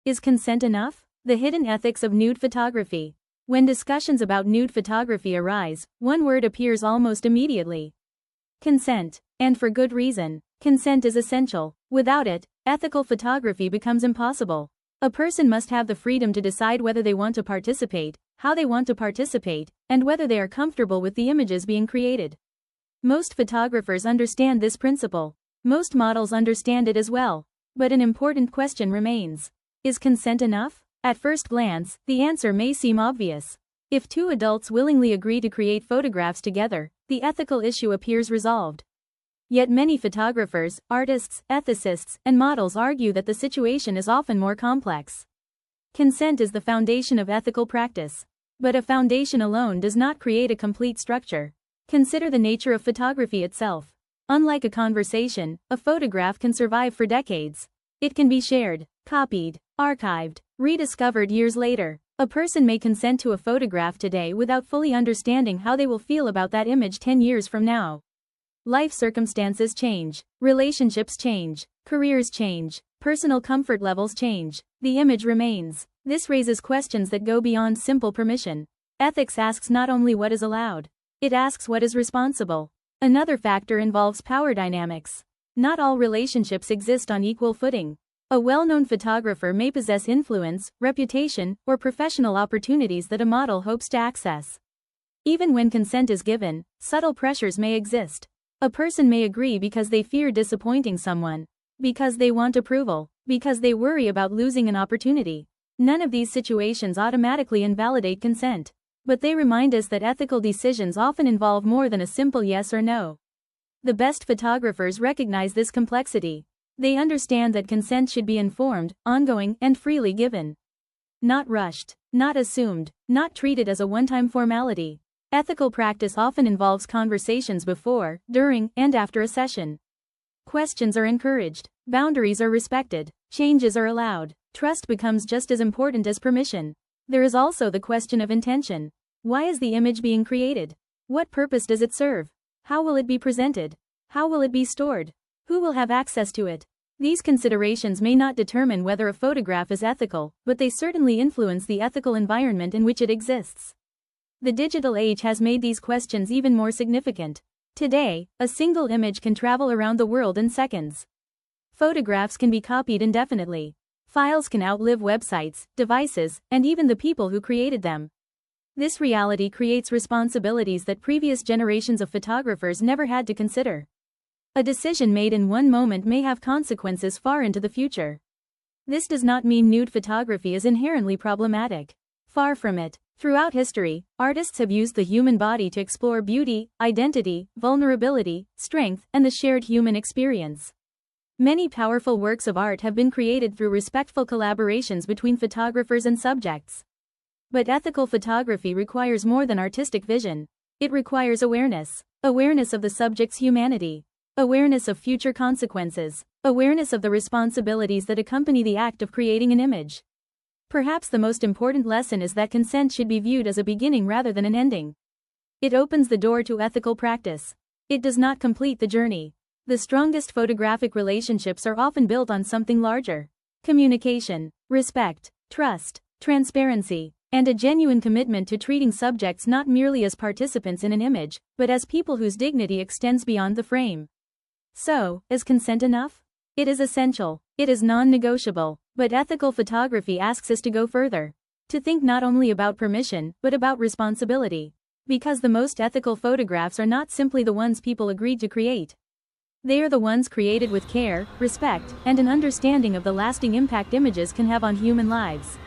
Is consent enough? The hidden ethics of nude photography. When discussions about nude photography arise, one word appears almost immediately: consent. And for good reason. Consent is essential. Without it, ethical photography becomes impossible. A person must have the freedom to decide whether they want to participate, how they want to participate, and whether they are comfortable with the images being created. Most photographers understand this principle. Most models understand it as well. But an important question remains. Is consent enough? At first glance, the answer may seem obvious. If two adults willingly agree to create photographs together, the ethical issue appears resolved. Yet many photographers, artists, ethicists, and models argue that the situation is often more complex. Consent is the foundation of ethical practice. But a foundation alone does not create a complete structure. Consider the nature of photography itself. Unlike a conversation, a photograph can survive for decades. It can be shared, copied, archived, rediscovered years later. A person may consent to a photograph today without fully understanding how they will feel about that image 10 years from now. Life circumstances change, relationships change, careers change, personal comfort levels change. The image remains. This raises questions that go beyond simple permission. Ethics asks not only what is allowed, it asks what is responsible. Another factor involves power dynamics. Not all relationships exist on equal footing. A well-known photographer may possess influence, reputation, or professional opportunities that a model hopes to access. Even when consent is given, subtle pressures may exist. A person may agree because they fear disappointing someone, because they want approval, because they worry about losing an opportunity. None of these situations automatically invalidate consent, but they remind us that ethical decisions often involve more than a simple yes or no. The best photographers recognize this complexity. They understand that consent should be informed, ongoing, and freely given. Not rushed, not assumed, not treated as a one-time formality. Ethical practice often involves conversations before, during, and after a session. Questions are encouraged, boundaries are respected, changes are allowed. Trust becomes just as important as permission. There is also the question of intention. Why is the image being created? What purpose does it serve? How will it be presented? How will it be stored? Who will have access to it? These considerations may not determine whether a photograph is ethical, but they certainly influence the ethical environment in which it exists. The digital age has made these questions even more significant. Today, a single image can travel around the world in seconds. Photographs can be copied indefinitely. Files can outlive websites, devices, and even the people who created them. This reality creates responsibilities that previous generations of photographers never had to consider. A decision made in one moment may have consequences far into the future. This does not mean nude photography is inherently problematic. Far from it. Throughout history, artists have used the human body to explore beauty, identity, vulnerability, strength, and the shared human experience. Many powerful works of art have been created through respectful collaborations between photographers and subjects. But ethical photography requires more than artistic vision. It requires awareness. Awareness of the subject's humanity. Awareness of future consequences. Awareness of the responsibilities that accompany the act of creating an image. Perhaps the most important lesson is that consent should be viewed as a beginning rather than an ending. It opens the door to ethical practice. It does not complete the journey. The strongest photographic relationships are often built on something larger: communication, respect, trust, transparency, and a genuine commitment to treating subjects not merely as participants in an image, but as people whose dignity extends beyond the frame. So, is consent enough? It is essential. It is non-negotiable. But ethical photography asks us to go further. To think not only about permission, but about responsibility. Because the most ethical photographs are not simply the ones people agreed to create. They are the ones created with care, respect, and an understanding of the lasting impact images can have on human lives.